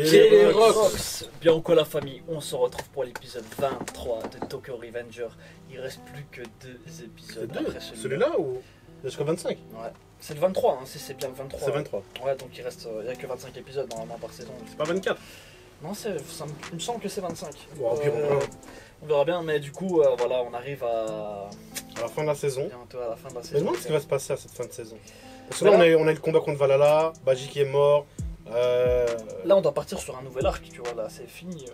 K-Rox. Bien ou quoi la famille, on se retrouve pour l'épisode 23 de Tokyo Revenger. Il reste plus que 2 épisodes après celui-là ou jusqu'au 25? Ouais. C'est le 23, hein, c'est bien le 23. C'est 23. Ouais, donc il n'y a que 25 épisodes normalement par saison. C'est pas 24? Non, il me semble que c'est 25. Bon, on verra bien, mais du coup, voilà, on arrive à la fin de la saison. Bientôt à la fin de la saison. Mais je me demande ce qui va se passer à cette fin de saison. Parce que là, on a eu le combat contre Valhalla, Baji qui est mort. Là, on doit partir sur un nouvel arc, tu vois, là, c'est fini.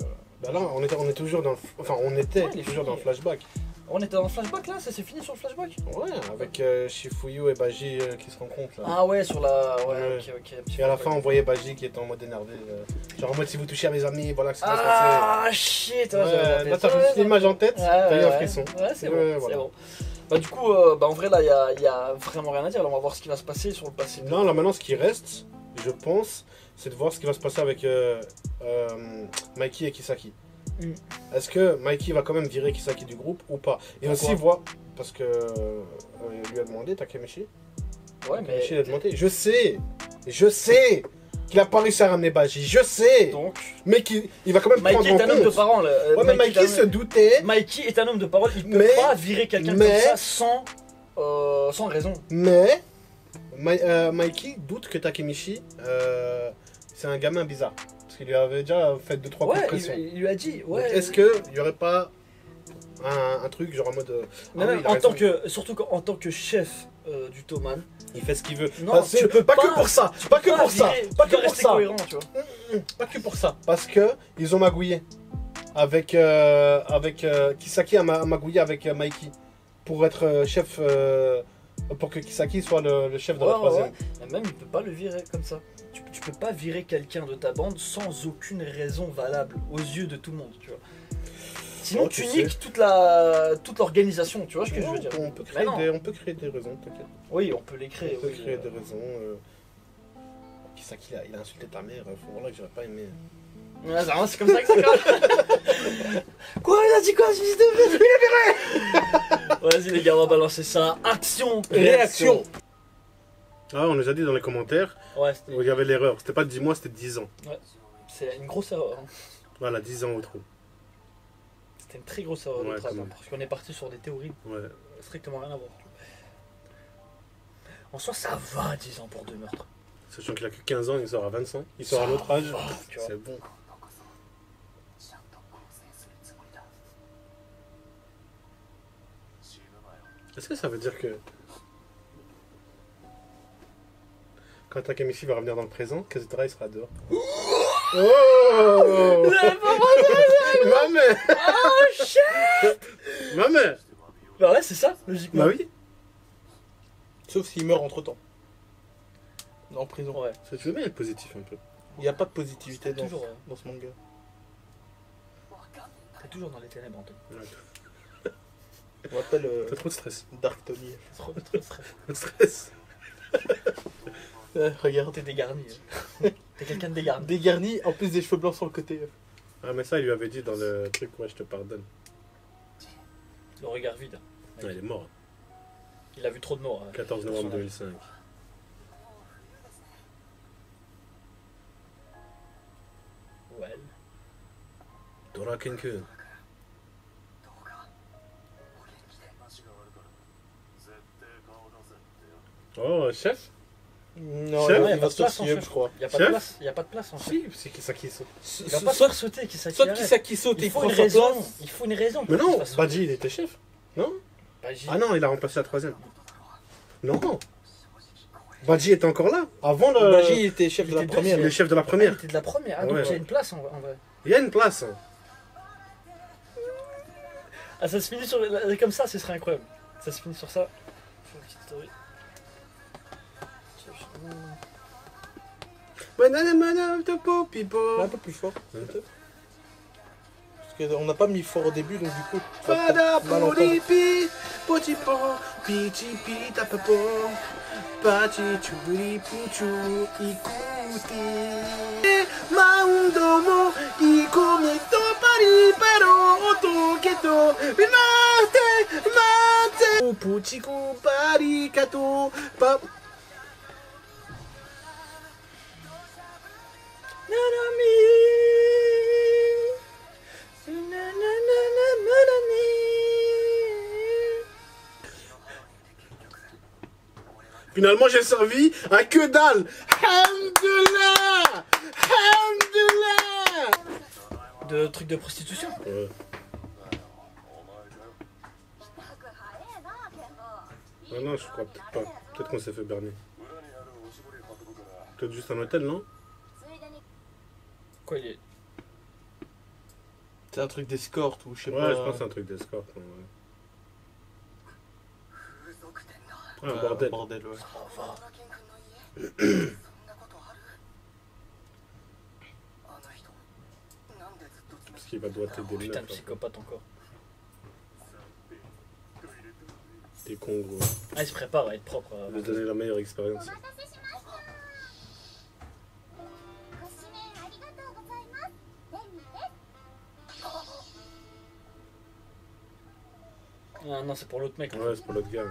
Bah là, on est toujours dans le... Enfin, on était toujours dans le flashback. On était dans le flashback là, ça s'est fini sur le flashback? Ouais, avec Shifuyu et Baji qui se rencontrent là. Ah ouais, sur la... Ouais, ok. Et à la fin, on voyait Baji qui était en mode énervé. Genre en mode si vous touchez à mes amis, voilà que ça va se passer. Ah shit, ouais, là t'as une image en tête, t'as eu un frisson. Ouais, c'est bon, voilà. c'est bon. Bah du coup, en vrai là, il y a vraiment rien à dire. Là, on va voir ce qui va se passer sur le passé. Non, là maintenant, ce qui reste, je pense, c'est de voir ce qui va se passer avec Mikey et Kisaki. Est-ce que Mikey va quand même virer Kisaki du groupe ou pas? Et aussi voir, parce que il lui a demandé, Takemichi. Ouais, mais... Takemichi lui a demandé, je sais qu'il a pas réussi à ramener Baji, je sais. Donc... Mais il va quand même prendre en compte. Mikey est un homme de parole. Ouais, mais Mikey se doutait. Mikey est un homme de parole, il peut pas virer quelqu'un comme ça sans raison. Mais Mikey doute que Takemichi c'est un gamin bizarre. Parce qu'il lui avait déjà fait 2-3 coups de pression. Il lui a dit, ouais. Est-ce qu'il n'y aurait pas un truc genre en mode... surtout en tant que chef du Toman, il fait ce qu'il veut. Non, tu peux pas que pour ça. Pas que pour ça. Pas que pour ça. Cohérent, tu vois. Pas que pour ça. Parce que ils ont magouillé. Avec Kisaki a magouillé avec Mikey. Pour être chef... pour que Kisaki soit le chef de la troisième. Ouais. Même il peut pas le virer comme ça. Tu peux pas virer quelqu'un de ta bande sans aucune raison valable aux yeux de tout le monde, tu vois. Sinon tu niques toute l'organisation, tu vois ce que je veux dire. On peut créer des raisons, t'inquiète. Oui, on peut les créer. On peut créer des raisons. Kisaki il a insulté ta mère, faut voir là que j'aurais pas aimé. C'est comme ça que ça commence. Quoi, il a dit quoi, ce fils de pute? Il est viré. Vas-y les gars, on va balancer ça. Action, réaction. Ah, on nous a dit dans les commentaires, il y avait l'erreur. C'était pas 10 mois, c'était 10 ans. Ouais, c'est une grosse erreur. Hein. Voilà, 10 ans au trou. C'était une très grosse erreur de travail, parce qu'on est parti sur des théories strictement rien à voir. En soi, ça va 10 ans pour 2 meurtres. Sachant qu'il a que 15 ans, il sort à 25. Il sort à notre âge, c'est bon. Est-ce que ça veut dire que quand Takemichi va revenir dans le présent, Kazutora il sera dehors? Oh ma mère! Oh shit! Ma mère! Bah ouais, c'est ça, logiquement. Bah oui. Sauf s'il meurt entre temps. En prison. Ouais. Ça tu veux bien être positif un peu. Il n'y a pas de positivité dans ce manga. T'es toujours dans les ténèbres, Antoine. Ouais. On m'appelle t'as trop de stress. Dark Tony. Trop de stress. Trop de stress. Regarde. T'es dégarni. T'es quelqu'un de dégarni. Dégarni, en plus des cheveux blancs sur le côté. Ah mais ça il lui avait dit dans le truc, ouais je te pardonne. Le regard vide. Ouais, il est mort. Il a vu trop de morts. 14 novembre 2005. Well. Dora Kenku. Oh, chef? Non, Chef, il va se sortir, je crois. Il n'y a pas de place en fait. Si, c'est Kisaki saute. Il va pas se faire sauter, Kisaki. Soit Kisaki saute et Il faut prend une sa raison. place. Il faut une raison. Mais non, Baji il était chef. Non? Baji. Ah non, il a remplacé la troisième. Non. Baji était encore là. Avant le... Baji était chef de la première. Il est chef de la première. Il était de la première. Ah, donc il y a une place en vrai. Il y a une place. Ah, ça se finit sur... Comme ça, ce serait incroyable. Ça se finit sur ça. Je fais une petite story. Un peu plus fort. Parce qu'on n'a pas mis fort au début, donc du coup... Finalement, j'ai servi à que dalle. Alhamdoulilah. Alhamdoulilah. De trucs de prostitution. Ouais. Ah non, je crois peut-être pas. Peut-être qu'on s'est fait berner. Peut-être juste un hôtel, non? Quoi, il est. C'est un truc d'escorte ou je sais Ouais, pas. je pense que c'est un truc d'escorte. Ouais. Ah, un Ouais, bordel. Bordel, ouais. Parce qu'il va doigter des Putain, meufs. psychopathe encore. T'es con, gros. Ah, il se prépare à être propre. Il va donner la meilleure expérience. Ah non, c'est pour l'autre mec. Ouais, c'est pour l'autre gars.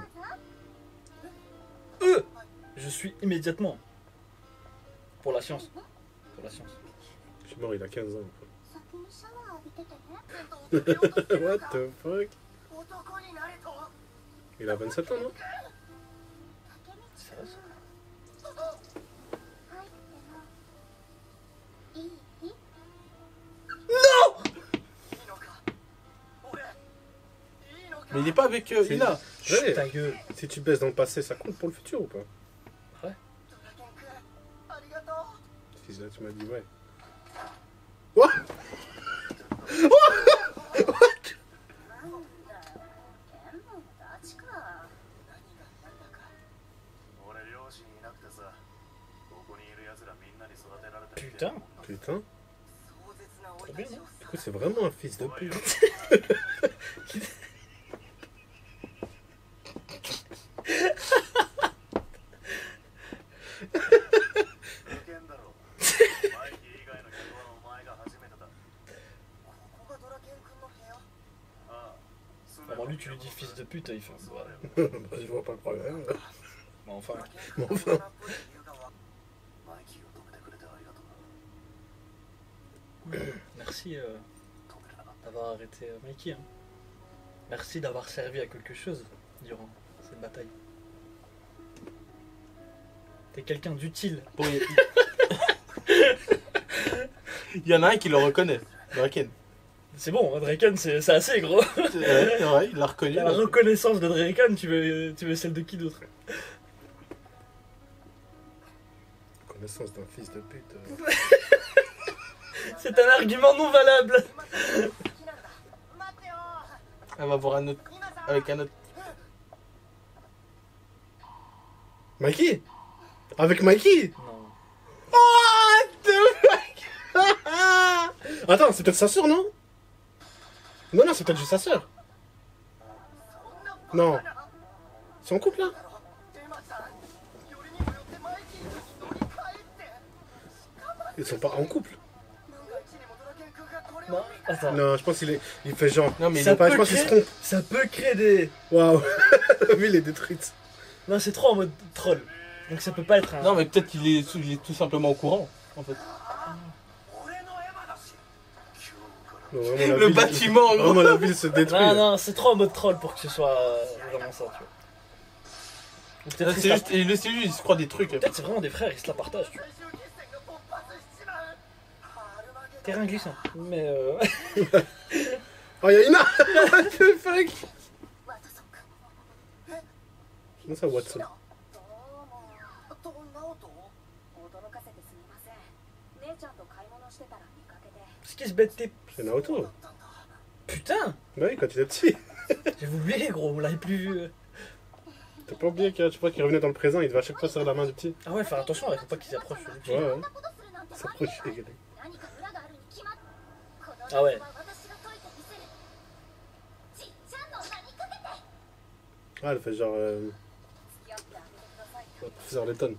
Je suis immédiatement. Pour la science. Pour la science. Je suis mort, il a 15 ans. What the fuck? Il a 27 ans, non? C'est vrai, ça. Mais il est pas avec Ina. Ouais. Ta gueule. Si tu baisses dans le passé, ça compte pour le futur ou pas? Ouais. Si là, tu m'as dit ouais. What? Putain. Putain. Trop bien, non? Du coup, c'est vraiment un fils de pute. Vraiment, lui, tu lui dis fils de pute, il fait. Ouais. Bah, je vois pas le problème. Bon, enfin. Mais enfin. Merci d'avoir arrêté Mikey. Hein. Merci d'avoir servi à quelque chose durant cette bataille. T'es quelqu'un d'utile. Bon, il y en a un qui le reconnaît. Draken. C'est bon, Draken, c'est assez gros. Ouais, il l'a reconnu. La reconnaissance de Draken, tu veux celle de qui d'autre? Connaissance d'un fils de pute. C'est un argument non valable. Elle va voir un autre. Avec un autre. Mikey? Avec Mikey? Non. What the fuck? Attends, c'est peut-être sa soeur, non? Non, non, c'est peut-être juste sa soeur. Non. Ils sont en couple, là? Ils sont pas en couple. Non, attends. Non, je pense il fait genre. Non, mais Ils il sont a pas, je pense qu'ils se trompent. Ça peut créer des... Waouh. La ville est détruite. Non, c'est trop en mode troll. Donc ça peut pas être un... Non, mais peut-être qu'il est, il est tout simplement au courant, en fait. Non, vraiment, la Le ville- bâtiment, en gros. Vraiment, la ville se détruit. Non, non, c'est trop en mode troll pour que ce soit vraiment ça, tu vois. Ou peut-être C'est juste, il se croit des trucs. peut-être c'est vraiment des frères, ils se la partagent, tu vois. Terrain glissant. Mais Oh, y'a Ina. What the fuck? Comment ça, Watson? ce qui se bête tes... C'est Naoto. Putain. Bah oui, quand il est petit. J'avais oublié, gros, on l'avait plus vu. T'as pas oublié qu'il revenait dans le présent, il devait à chaque fois serrer la main du petit. Ah ouais, faire attention, il faut pas qu'ils s'approchent. Ouais, ouais. Il s'approche, les gars. Ah ouais. Ah, elle fait genre. Professeur Letton.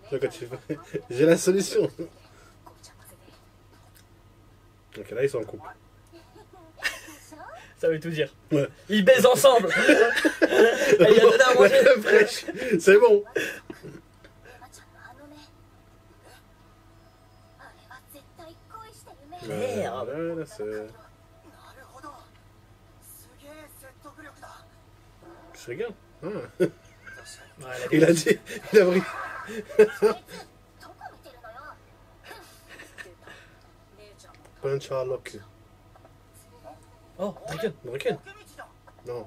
Tu vois, quand tu fais. J'ai la solution. Ok, là, ils sont en couple. Ça veut tout dire. Ouais. Ils baisent ensemble. Elle lui a donné à manger. Ouais, fraîche. C'est bon. Merde. Là, c'est. Je regarde. Ah. Ouais, Il a dit, il a pris. Punch à lock. Oh, Draken. Draken? Non.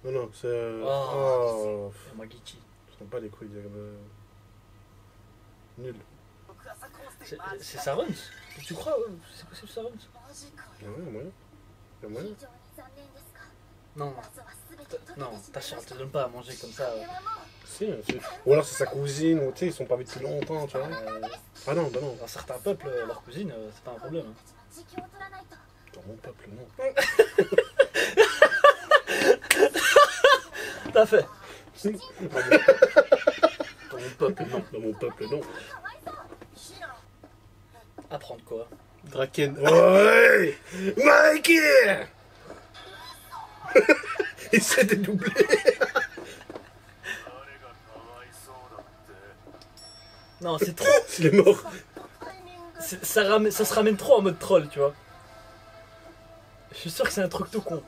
Non, non, c'est. Oh. Oh. Magichi. Je sens pas les couilles. Nul. C'est Sarons. Tu crois c'est possible Sarons? Il y a moyen, moyen. Il y a moyen. Non. Non, ta soeur, elle te donne pas à manger comme ça. Si, ou alors c'est sa cousine, ou tu sais, ils sont pas vus depuis longtemps, tu vois. Ah non, bah non. Dans certains peuples, leur cousine, c'est pas un problème. Hein. Dans mon peuple, non. T'as fait. Dans Dans mon peuple, non. Dans mon peuple, non. Apprendre quoi? Draken. Ouais, Mikey. Il s'est dédoublé. Non, c'est trop. Il est mort. Ça se ramène trop en mode troll, tu vois. Je suis sûr que c'est un truc tout con.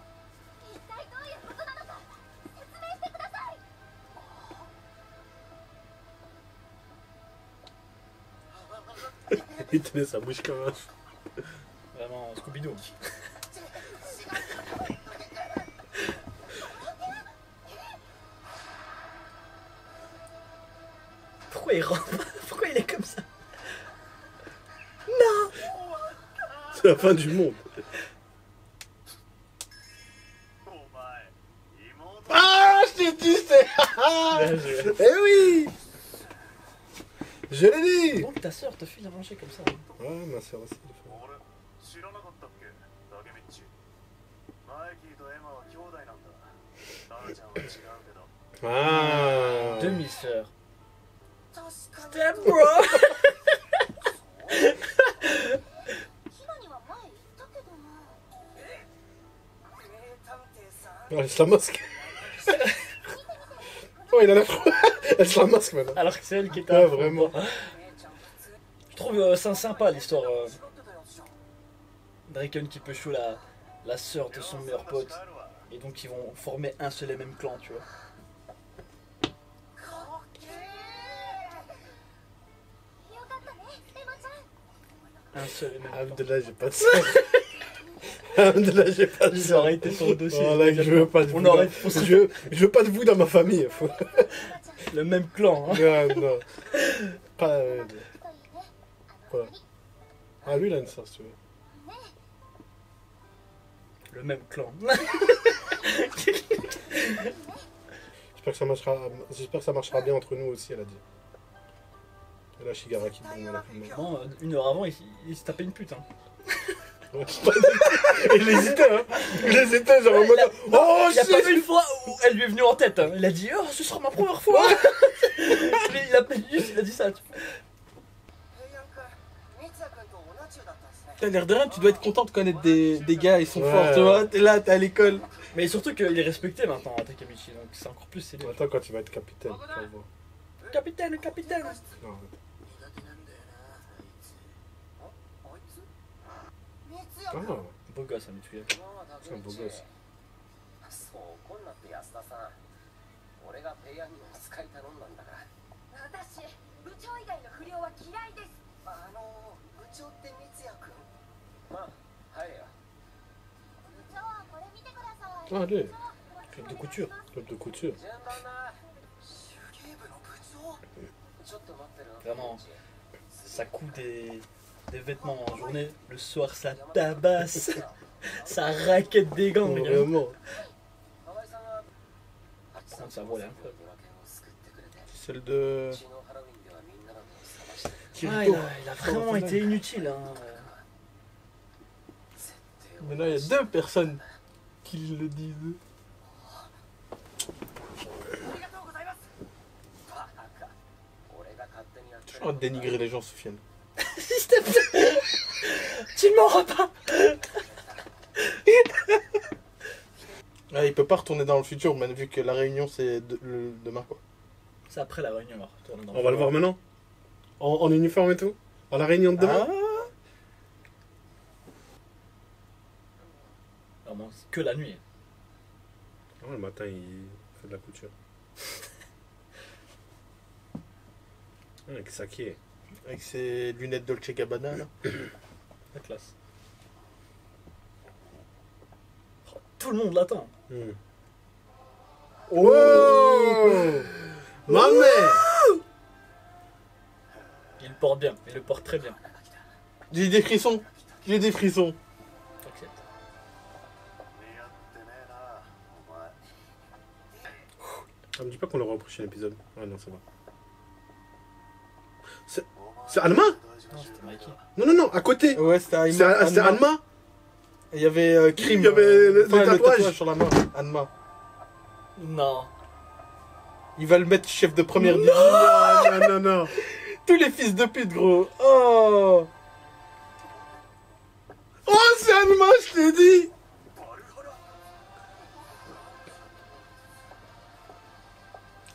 Il tenait sa bouche comme un. Vraiment, Scooby-Doo. Pourquoi il rentre? Pourquoi il est comme ça? Non! C'est la fin du monde. Ah, je t'ai dit, c'est. Eh oui! Je l'ai dit! Bon, ta soeur te file à manger comme ça. Ouais, ma soeur aussi. Ah! Demi-sœur. Step bro! Oh, elle se la masque. Oh, il a la froid. Elle se la masque maintenant. Alors que c'est elle qui était. Ouais, vraiment. Je trouve ça sympa l'histoire. Draken qui peut chou la sœur de son meilleur pote. Et donc ils vont former un seul et même clan, tu vois. Un seul et même clan. Alhamdoulilah, j'ai pas de sœur. Alhamdoulilah, j'ai pas de Ça sœur. aurait été sur le dossier. Oh là, je veux pas de vous. On aurait Je veux pas de vous dans ma famille. Faut... le même clan. Hein. Non, non. Pas. Quoi? Ah, lui, il a une sœur, si tu veux. Le même clan. J'espère que ça marchera bien entre nous aussi, elle a dit. Et là, Shigaraki, bon, elle a fait le Bon, une heure avant, il se tapait une pute. Hein. mal. Il hésitait, hein. Il hésitait, genre en mode. Oh, Il n'y a pas shit! eu une fois où elle lui est venue en tête. Hein. Il a dit oh, ce sera ma première fois. il a dit ça. T'as l'air de rien, tu dois être content de connaître des gars, ils sont Ouais. forts, tu vois. T'es là, t'es à l'école. Mais surtout qu'il est respecté maintenant, Takemichi. Donc c'est encore plus stylé. Attends, quand tu vas être capitaine, tu vas voir. Capitaine, capitaine. Non, arrête. Ah, Beau gosse, hein, Mitsuya. c'est un beau gosse. 俺がペイヤンにお使い頼んだんだから私部長以外の不良は嫌いです部長って光也君まあ入れよ部長これ見てください Ah, allez, Club de couture. club de couture. 順番な手芸部の部長ちょっと待ってる Vraiment, ça coud des vêtements en journée. Le soir, ça tabasse. Ça raquette des gangs, les gars. Vraiment. 河合さんは Ça vaut l'air. Celle de うちのハロウィンではみんなのことを探してる Ah, Kirito. il a vraiment été inutile. Hein. 設定を Mais là, il y a deux personnes qui le disent. ありがとうございますバカ俺が勝手にやって Je suis en train de dénigrer les gens, Sofiane. S'il te plaît. Tu ne m'auras pas. Ah, il peut pas retourner dans le futur, mais vu que la réunion c'est demain quoi. C'est après la réunion. Alors. On va le voir maintenant. En uniforme et tout. À la réunion de demain. Ah, Vraiment, c'est que la nuit. Ah, le matin, il fait de la couture. Ouais, Kisaki. Avec ses lunettes Dolce Gabbana là. La classe. Oh, tout le monde l'attend. Oh Ma mère. Il le porte bien, il le porte très bien. J'ai des frissons. J'ai des frissons. T'inquiète. Ça me dit pas qu'on l'aura au prochain épisode. Ah non, ça va. C'est Anma? Non, c'était Mikey. Non, à côté. Ouais, c'était C'était Anma? Il y avait Crime. Il y avait le tatouage sur la main. Anma. Non. Il va le mettre chef de première division. Non. Tous les fils de pute, gros. Oh. Oh, c'est Anma, je t'ai dit.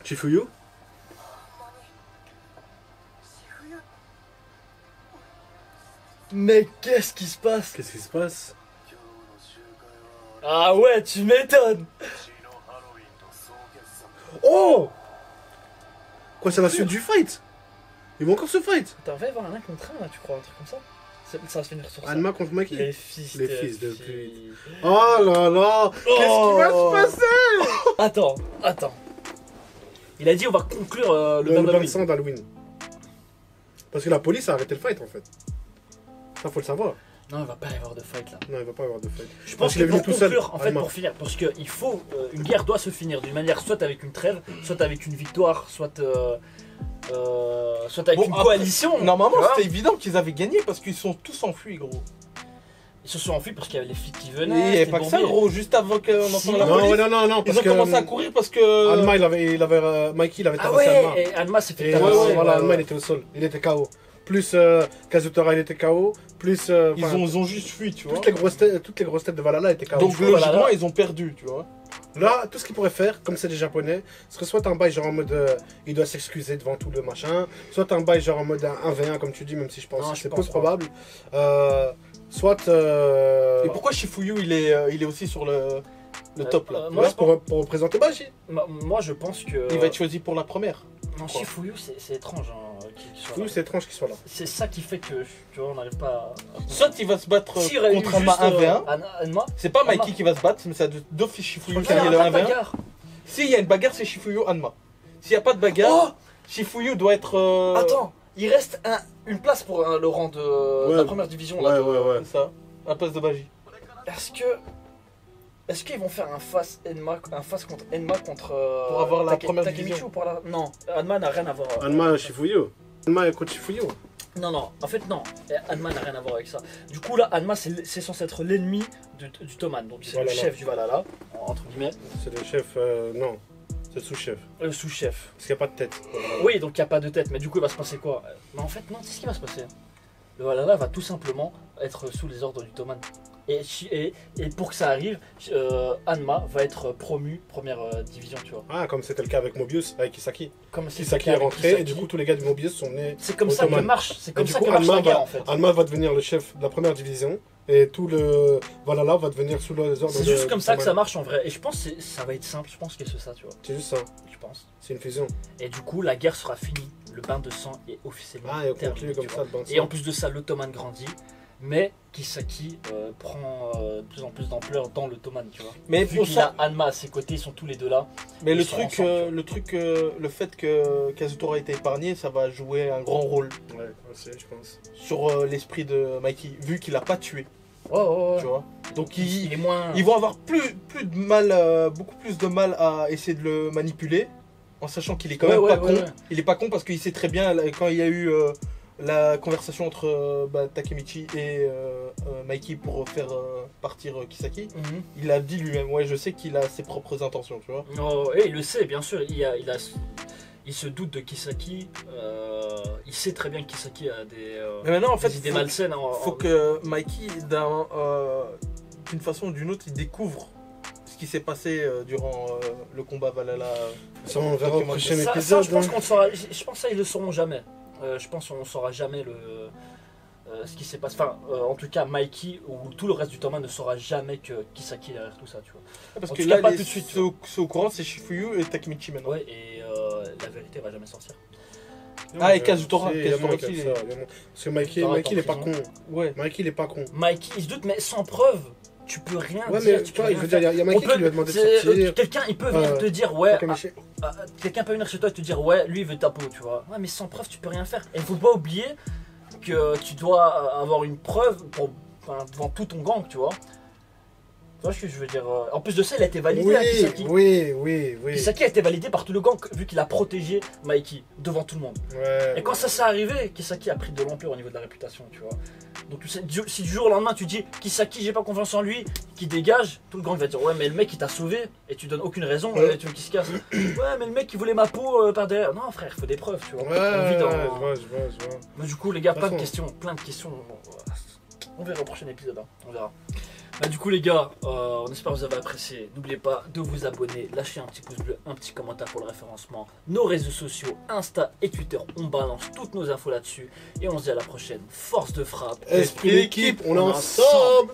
Chifuyu? Mais qu'est-ce qui se passe? Qu'est-ce qui se passe? Ah ouais, tu m'étonnes. Oh! Quoi, c'est la suite du fight? Ils vont encore se fight? Attends, va y avoir un 1 contre 1 là, tu crois, un truc comme ça? Ça va se finir sur ça. Anma contre Mikey? Les fils de filles. pute. Oh là là! Qu'est-ce qui va se passer? Attends. Il a dit on va conclure le Le bain bain de d'Halloween. sang d'Halloween. Parce que la police a arrêté le fight en fait. Ça, faut le savoir. Non, il va pas y avoir de fight là. Non, il va pas y avoir de fight. Je pense Parce qu'il que est venu pour tout seul, conclure, en fait, Alma. pour finir, parce qu'il faut, une guerre doit se finir d'une manière, soit avec une trêve, soit avec une victoire, soit avec Bon, une après, coalition. Normalement, tu vois. c'était évident qu'ils avaient gagné parce qu'ils sont tous enfuis, gros. Ils se sont enfuis parce qu'il y avait les flics qui Et venaient. il n'y avait c'était pas que ça, bombé. gros. Juste avant qu'on entende la Non, police, ouais, non, parce ils ont que commencé à courir parce que. Alma, Mikey, il avait Ah tabassé Alma. ouais, et Alma s'est fait Et tabasser. voilà, Ouais, Alma, ouais. il était au sol. Il était KO. Plus Kazutora, il était KO. Plus. Ils ont juste fui, tu vois. toutes les grosses têtes de Valhalla étaient KO. Donc vois, logiquement, Valhalla. ils ont perdu, tu vois. Là, tout ce qu'il pourrait faire, comme c'est des japonais, ce serait soit un bail genre en mode il doit s'excuser devant tout le machin, soit un bail genre en mode 1v1 comme tu dis, même si je pense Non, que je c'est peu pense pas. probable. Soit. Et pourquoi Shifuyu il est aussi sur le top là moi, Ouais, pour représenter Baji. Moi, je pense que. Il va être choisi pour la première. Non, Shifuyu, c'est étrange. Hein, qu'il soit Oui, là. c'est étrange qu'il soit là. C'est ça qui fait que, tu vois, on n'arrive pas à. Soit il va se battre S'il y aurait eu contre Anma juste, 1v1. Anma. C'est pas Mikey Anma. qui va se battre, mais c'est d'office Shifuyu Il qui y a a le pas de 1v1. bagarre. S'il y a une bagarre, c'est Shifuyu Anma. S'il n'y a pas de bagarre, Oh, Shifuyu doit être. attends, il reste une place pour le rang de la première division. Là, Ouais. C'est ça, à la place de Baji. Est-ce qu'ils vont faire un face contre Enma contre Pour avoir la première Takemichi division. ou pour la... Non, Anma n'a rien à voir. Anma Shifuyu. Anma contre Shifuyu. Non, en fait non, Anma n'a rien à voir avec ça. Du coup là, Anma c'est censé être l'ennemi du Toman, donc c'est le Valhalla. chef du Valhalla, entre guillemets, C'est le chef. Non, c'est le sous-chef. le sous-chef. Parce qu'il n'y a pas de tête. Oui, donc il n'y a pas de tête, mais du coup il va se passer quoi? Mais en fait non, c'est ce qui va se passer. Le Valhalla va tout simplement être sous les ordres du Toman. Et pour que ça arrive, Anma va être promu première division, tu vois. Ah, comme c'était le cas avec Mobius, avec Kisaki. Comme c'est Kisaki le est cas avec rentré et Kisaki. du coup tous les gars du Mobius sont nés. C'est comme au ça que Toman. marche, c'est Et comme du ça coup, que marche la guerre va, en fait. Alma va devenir le chef de la première division et tout le Valhalla va devenir sous les ordres C'est de- juste comme ça que ça Toman. marche en vrai. Et je pense que ça va être simple, je pense que c'est ça, tu vois. C'est juste ça, Je pense. c'est une fusion. Et du coup, la guerre sera finie. Le bain de sang est officiellement Ah, et on terminé. continue comme tu ça vois. le bain de Et en sang. plus de ça, l'Ottoman grandit. Mais Kisaki prend de plus en plus d'ampleur dans l'Ottoman, tu vois. Mais Vu pour qu'il ça, a Anma à ses côtés, ils sont tous les deux là. mais ils le sont truc, ensemble, le fait que Kazutora a été épargné, ça va jouer un grand rôle Ouais, aussi, je pense. sur l'esprit de Mikey, vu qu'il a pas tué, Oh, tu vois. Donc il est moins. ils vont avoir plus de mal, beaucoup plus de mal à essayer de le manipuler, en sachant qu'il est quand même pas con. Ouais. Il est pas con parce qu'il sait très bien quand il y a eu la conversation entre Takemichi et Mikey pour faire partir Kisaki. Mhm. Il a dit lui-même, ouais, je sais qu'il a ses propres intentions, tu vois. Oh, et il le sait, bien sûr. Il se doute de Kisaki. Il sait très bien que Kisaki a Mais maintenant, en fait, des idées malsaines. faut que Mikey, d'une façon ou d'une autre, il découvre ce qui s'est passé durant le combat Valhalla. Ça, on verra au prochain Ça, épisode. je pense hein. qu'on saura. Je pense que ça, ils le sauront jamais. Je pense qu'on saura jamais ce qui s'est passé. Enfin, en tout cas, Mikey ou tout le reste du Toman ne saura jamais que Kisaki est derrière tout ça, tu vois. Parce En que tout cas, là, pas tout de suite, ceux au courant, c'est Shifuyu et Takemichi maintenant. Ouais, et la vérité va jamais sortir. Ah, et Kazutora. Si, il y a moins Kazutora que aussi. ça, il y a moins. Parce que Mikey, Kazutora Mikey il est pas est en con. Ouais. Mikey il est pas con. Mikey, il se doute, mais sans preuve, tu peux rien Ouais, dire. mais tu tu vois, peux il rien veut faire. dire, il y a On Mikey peut- qui lui a demandé de c'est- sortir. Quelqu'un, il peut venir te dire, ouais, Takemichi. quelqu'un peut venir chez toi et te dire, ouais, lui il veut ta peau, tu vois. Ouais, mais sans preuve, tu peux rien faire. Et il faut pas oublier que tu dois avoir une preuve devant tout ton gang, tu vois. Tu vois ce que je veux dire. En plus de ça, il a été validé à Kisaki. Oui. Kisaki a été validé par tout le gang vu qu'il a protégé Mikey devant tout le monde. Ouais. Et quand ça s'est arrivé, Kisaki a pris de l'ampleur au niveau de la réputation, tu vois. Donc si du jour au lendemain tu dis Kisaki j'ai pas confiance en lui, qui dégage, tout le gang va dire ouais mais le mec il t'a sauvé et tu donnes aucune raison, Ouais. tu veux qu'il se casse. Ouais mais le mec il voulait ma peau par derrière. Non frère, il faut des preuves, tu vois. Ouais, On vit dans- je vois. Mais du coup les gars, De toute plein de façon. questions, On verra au prochain épisode, hein. On verra. Bah, du coup les gars, on espère que vous avez apprécié. N'oubliez pas de vous abonner, lâcher un petit pouce bleu, un petit commentaire pour le référencement. Nos réseaux sociaux, Insta et Twitter, on balance toutes nos infos là-dessus. Et on se dit à la prochaine. Force de frappe. Esprit d'équipe, on est ensemble.